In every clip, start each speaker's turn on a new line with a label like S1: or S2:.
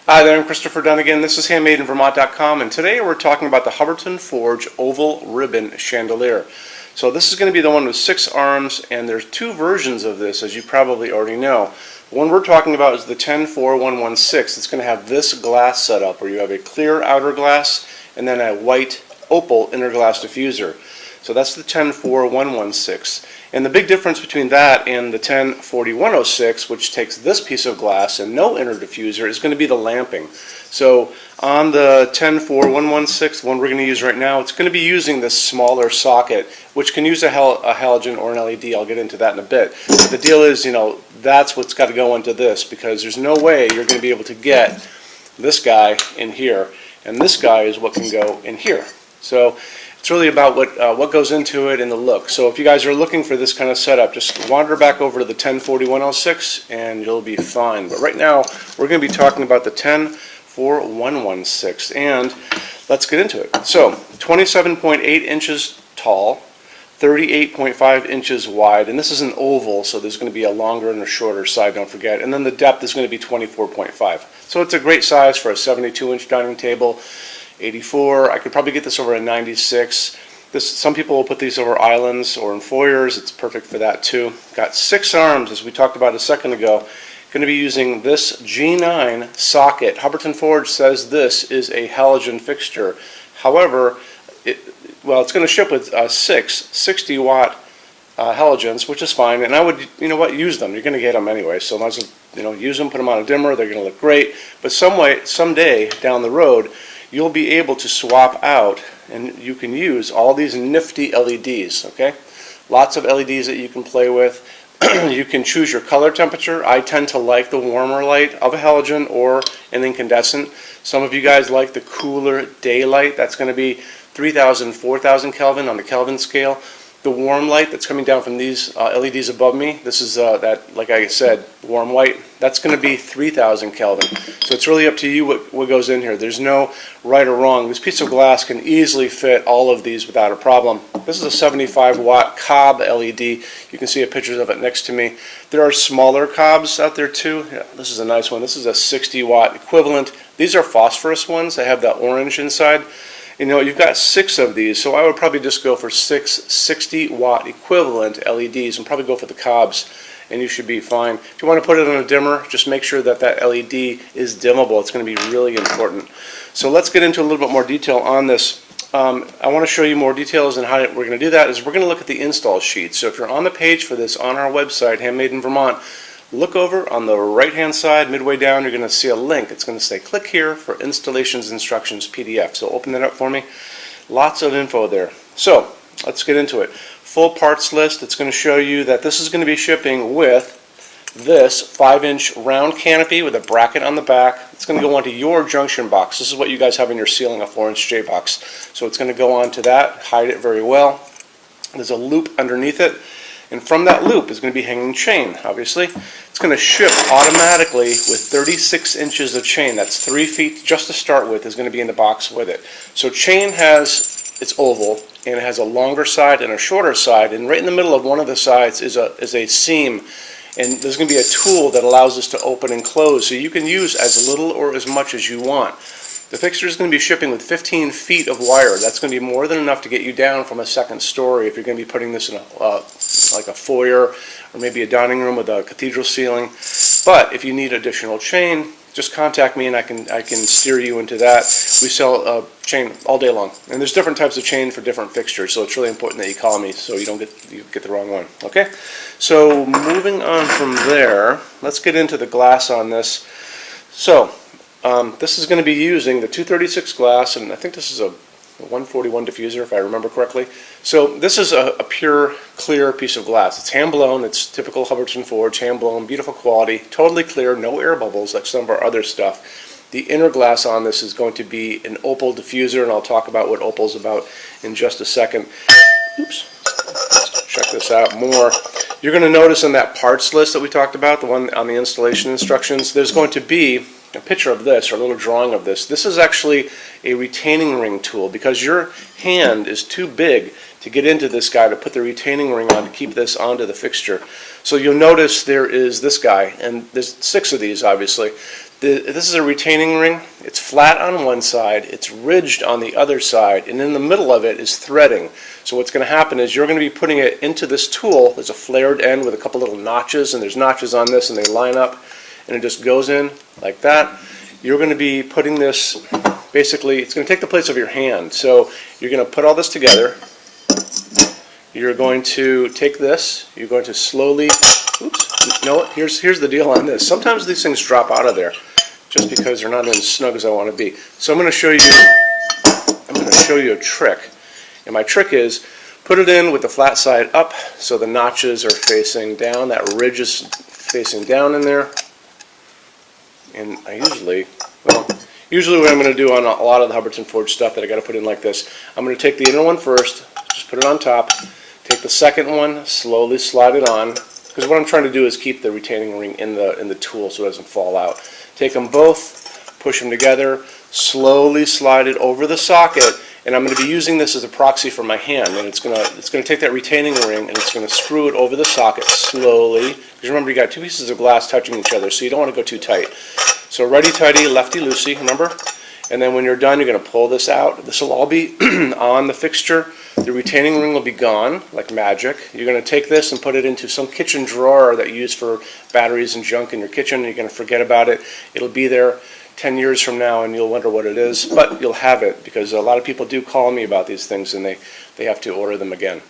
S1: Hi there, I'm Christopher Dunnigan. This is HandmadeInVermont.com, and today we're talking about the Hubbardton Forge Oval Ribbon Chandelier. So this is going to be the one with 6 arms, and there's 2 versions of this, as you probably already know. The one we're talking about is the 104-116. It's going to have this glass setup, where you have a clear outer glass and then a white opal inner glass diffuser. So that's the 104-116. And the big difference between that and the 1040-106, which takes this piece of glass and no inner diffuser, is going to be the lamping. So on the 104-116, one we're going to use right now, it's going to be using this smaller socket, which can use a halogen or an LED. I'll get into that in a bit. But the deal is, that's what's got to go into this, because there's no way you're going to be able to get this guy in here, and this guy is what can go in here. So it's really about what goes into it and the look. So if you guys are looking for this kind of setup, just wander back over to the 1040-106 and you'll be fine. But right now, we're going to be talking about the 104-116, and let's get into it. So 27.8 inches tall, 38.5 inches wide, and this is an oval, so there's going to be a longer and a shorter side, don't forget. And then the depth is going to be 24.5. So it's a great size for a 72-inch dining table. 84. I could probably get this over a 96. Some people will put these over islands or in foyers. It's perfect for that too. Got 6 arms, as we talked about a second ago. Going to be using this G9 socket. Hubbardton Forge says this is a halogen fixture. However, it's going to ship with 6 60-watt halogens, which is fine. And I would, use them. You're going to get them anyway, so might as well, use them. Put them on a dimmer. They're going to look great. But someday down the road, you'll be able to swap out, and you can use all these nifty LEDs, okay? Lots of LEDs that you can play with. You can choose your color temperature. I tend to like the warmer light of a halogen or an incandescent. Some of you guys like the cooler daylight. That's going to be 3,000, 4,000 Kelvin on the Kelvin scale. The warm light that's coming down from these LEDs above me, this is that, like I said, warm white, that's going to be 3,000 Kelvin. So it's really up to you what goes in here. There's no right or wrong. This piece of glass can easily fit all of these without a problem. This is a 75-watt cob LED. You can see a picture of it next to me. There are smaller cobs out there too. Yeah, this is a nice one. This is a 60-watt equivalent. These are phosphorus ones. They have that orange inside. You've got 6 of these, so I would probably just go for 6 60-watt equivalent LEDs and probably go for the cobs, and you should be fine. If you want to put it on a dimmer, just make sure that LED is dimmable. It's going to be really important. So let's get into a little bit more detail on this. I want to show you more details, and how we're going to do that is we're going to look at the install sheet. So if you're on the page for this on our website, Handmade in Vermont, look over on the right-hand side, midway down, you're going to see a link. It's going to say, click here for Installations Instructions PDF. So open that up for me. Lots of info there. So let's get into it. Full parts list. It's going to show you that this is going to be shipping with this 5-inch round canopy with a bracket on the back. It's going to go onto your junction box. This is what you guys have in your ceiling, a 4-inch J box. So it's going to go onto that, hide it very well. There's a loop underneath it. And from that loop is going to be hanging chain, obviously. It's going to ship automatically with 36 inches of chain. That's 3 feet just to start with, is going to be in the box with it. So chain it's oval, and it has a longer side and a shorter side. And right in the middle of one of the sides is a seam. And there's going to be a tool that allows this to open and close. So you can use as little or as much as you want. The fixture is going to be shipping with 15 feet of wire. That's going to be more than enough to get you down from a second story if you're going to be putting this in like a foyer or maybe a dining room with a cathedral ceiling. But if you need additional chain, just contact me and I can steer you into that. We sell chain all day long, and there's different types of chain for different fixtures. So it's really important that you call me so you don't get the wrong one. Okay. So moving on from there, let's get into the glass on this. So this is going to be using the 236 glass, and I think this is a 141 diffuser, if I remember correctly. So this is a pure, clear piece of glass. It's hand-blown. It's typical Hubbardton Forge, hand-blown, beautiful quality, totally clear, no air bubbles like some of our other stuff. The inner glass on this is going to be an opal diffuser, and I'll talk about what opal's about in just a second. Oops. Let's check this out more. You're going to notice in that parts list that we talked about, the one on the installation instructions, there's going to be a picture of this, or a little drawing of this. This is actually a retaining ring tool, because your hand is too big to get into this guy to put the retaining ring on to keep this onto the fixture. So you'll notice there is this guy, and there's 6 of these obviously. This is a retaining ring. It's flat on one side, it's ridged on the other side, and in the middle of it is threading. So what's going to happen is you're going to be putting it into this tool. There's a flared end with a couple little notches, and there's notches on this, and they line up, and it just goes in like that. You're going to be putting this, basically, it's going to take the place of your hand. So you're going to put all this together. You're going to take this, you're going to slowly, oops, no, here's the deal on this. Sometimes these things drop out of there just because they're not as snug as I want to be. So I'm going to show you a trick. And my trick is put it in with the flat side up so the notches are facing down, that ridge is facing down in there. And I usually what I'm going to do on a lot of the Hubbardton Forge stuff that I got to put in like this, I'm going to take the inner one first, just put it on top, take the second one, slowly slide it on, because what I'm trying to do is keep the retaining ring in the tool so it doesn't fall out. Take them both, push them together, slowly slide it over the socket, and I'm going to be using this as a proxy for my hand. And it's going to take that retaining ring and it's going to screw it over the socket slowly. Because remember, you got two pieces of glass touching each other, so you don't want to go too tight. So righty-tighty, lefty-loosey, remember? And then when you're done, you're going to pull this out. This will all be on the fixture. The retaining ring will be gone, like magic. You're going to take this and put it into some kitchen drawer that you use for batteries and junk in your kitchen. You're going to forget about it. It'll be there 10 years from now and you'll wonder what it is, but you'll have it because a lot of people do call me about these things and they have to order them again.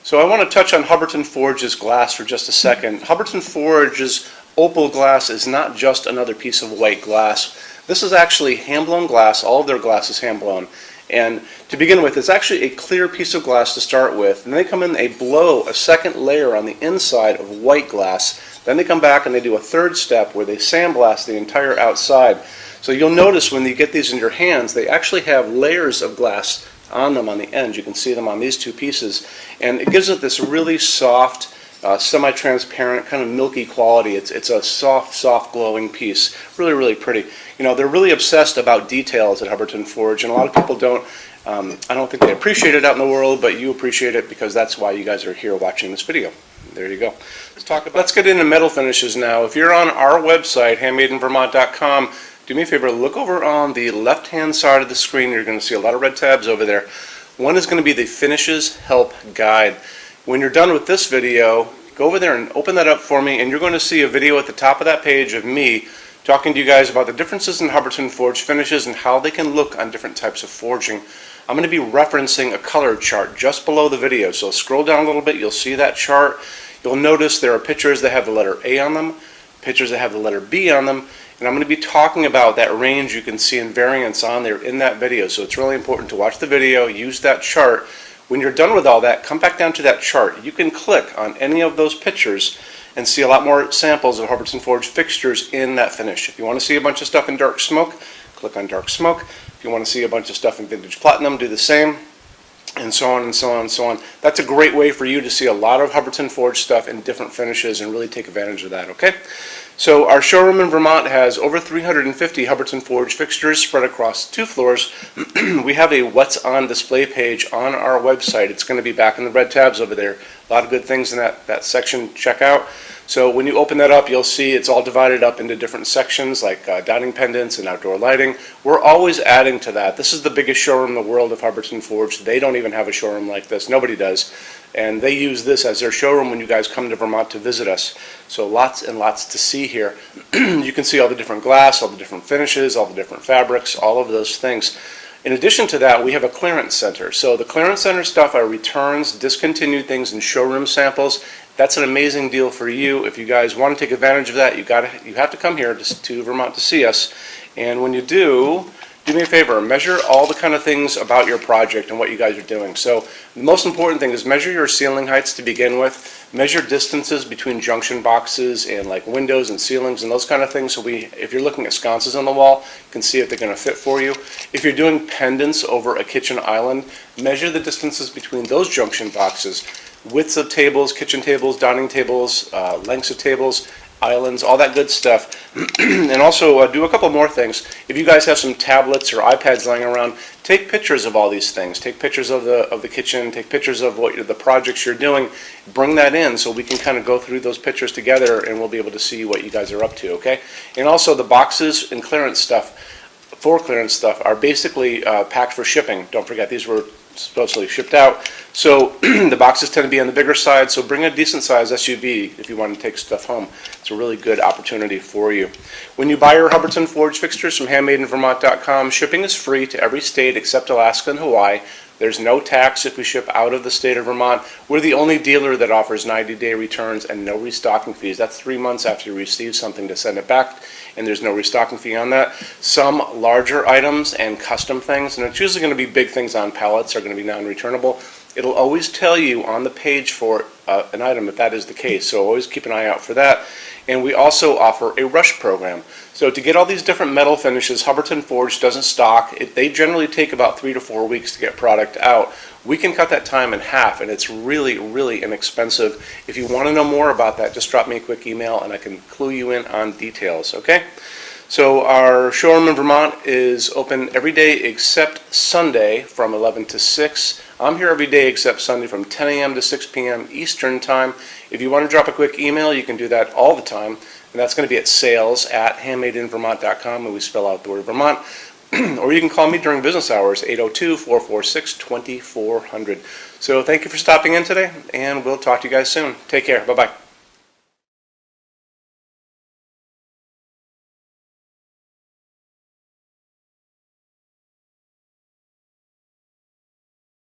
S1: So I want to touch on Hubbardton Forge's glass for just a second. Hubbardton Forge's opal glass is not just another piece of white glass. This is actually hand-blown glass. All of their glass is hand-blown. And to begin with, it's actually a clear piece of glass to start with. And they come in, they blow a second layer on the inside of white glass. Then they come back and they do a third step where they sandblast the entire outside. So you'll notice when you get these in your hands, they actually have layers of glass on them on the ends. You can see them on these two pieces. And it gives it this really soft, semi-transparent, kind of milky quality. It's a soft glowing piece. Really, really pretty. You know, they're really obsessed about details at Hubbardton Forge, and a lot of people don't. I don't think they appreciate it out in the world, but you appreciate it because that's why you guys are here watching this video. There you go. Let's get into metal finishes now. If you're on our website, HandmadeInVermont.com, do me a favor, look over on the left-hand side of the screen. You're going to see a lot of red tabs over there. One is going to be the Finishes Help Guide. When you're done with this video, go over there and open that up for me, and you're going to see a video at the top of that page of me talking to you guys about the differences in Hubbardton Forge finishes and how they can look on different types of forging. I'm going to be referencing a color chart just below the video, so scroll down a little bit, you'll see that chart. You'll notice there are pictures that have the letter A on them, pictures that have the letter B on them, and I'm going to be talking about that range you can see in variance on there in that video. So it's really important to watch the video, use that chart. When you're done with all that, come back down to that chart. You can click on any of those pictures and see a lot more samples of Hubbardton Forge fixtures in that finish. If you want to see a bunch of stuff in dark smoke, click on dark smoke. If you want to see a bunch of stuff in vintage platinum, do the same, and so on and so on and so on. That's a great way for you to see a lot of Hubbardton Forge stuff in different finishes and really take advantage of that, okay? So our showroom in Vermont has over 350 Hubbardton Forge fixtures spread across 2 floors. We have a What's On display page on our website. It's going to be back in the red tabs over there. A lot of good things in that section. Check out. So when you open that up, you'll see it's all divided up into different sections like dining pendants and outdoor lighting. We're always adding to that. This is the biggest showroom in the world of Hubbardton Forge. They don't even have a showroom like this. Nobody does. And they use this as their showroom when you guys come to Vermont to visit us. So lots and lots to see here. You can see all the different glass, all the different finishes, all the different fabrics, all of those things. In addition to that, we have a clearance center. So the clearance center stuff are returns, discontinued things, and showroom samples. That's an amazing deal for you. If you guys want to take advantage of that, you have to come here to Vermont to see us. And when you do me a favor, measure all the kind of things about your project and what you guys are doing. So the most important thing is measure your ceiling heights to begin with. Measure distances between junction boxes and like windows and ceilings and those kind of things. So if you're looking at sconces on the wall, you can see if they're going to fit for you. If you're doing pendants over a kitchen island, measure the distances between those junction boxes. Widths of tables, kitchen tables, dining tables, lengths of tables, islands, all that good stuff. And also do a couple more things. If you guys have some tablets or iPads lying around, take pictures of all these things. Take pictures of the kitchen, take pictures of the projects you're doing. Bring that in so we can kind of go through those pictures together, and we'll be able to see what you guys are up to, okay? And also the boxes and clearance stuff, for clearance stuff, are basically packed for shipping. Don't forget, these were supposedly shipped out. So the boxes tend to be on the bigger side, so bring a decent size SUV if you want to take stuff home. It's a really good opportunity for you. When you buy your Hubbardton forge fixtures from HandmadeInVermont.com, shipping is free to every state except Alaska and Hawaii. There's no tax if we ship out of the state of Vermont. We're the only dealer that offers 90-day returns and no restocking fees. That's 3 months after you receive something to send it back, and there's no restocking fee on that. Some larger items and custom things, and it's usually going to be big things on pallets, are going to be non-returnable. It'll always tell you on the page for an item if that is the case, so always keep an eye out for that. And we also offer a rush program. So to get all these different metal finishes, Hubbardton Forge doesn't stock. They generally take about 3 to 4 weeks to get product out. We can cut that time in half, and it's really, really inexpensive. If you want to know more about that, just drop me a quick email and I can clue you in on details, okay? So our showroom in Vermont is open every day except Sunday from 11 to 6. I'm here every day except Sunday from 10 a.m. to 6 p.m. Eastern Time. If you want to drop a quick email, you can do that all the time. And that's going to be at sales@HandmadeInVermont.com, and we spell out the word Vermont. Or you can call me during business hours, 802-446-2400. So thank you for stopping in today, and we'll talk to you guys soon. Take care. Bye-bye.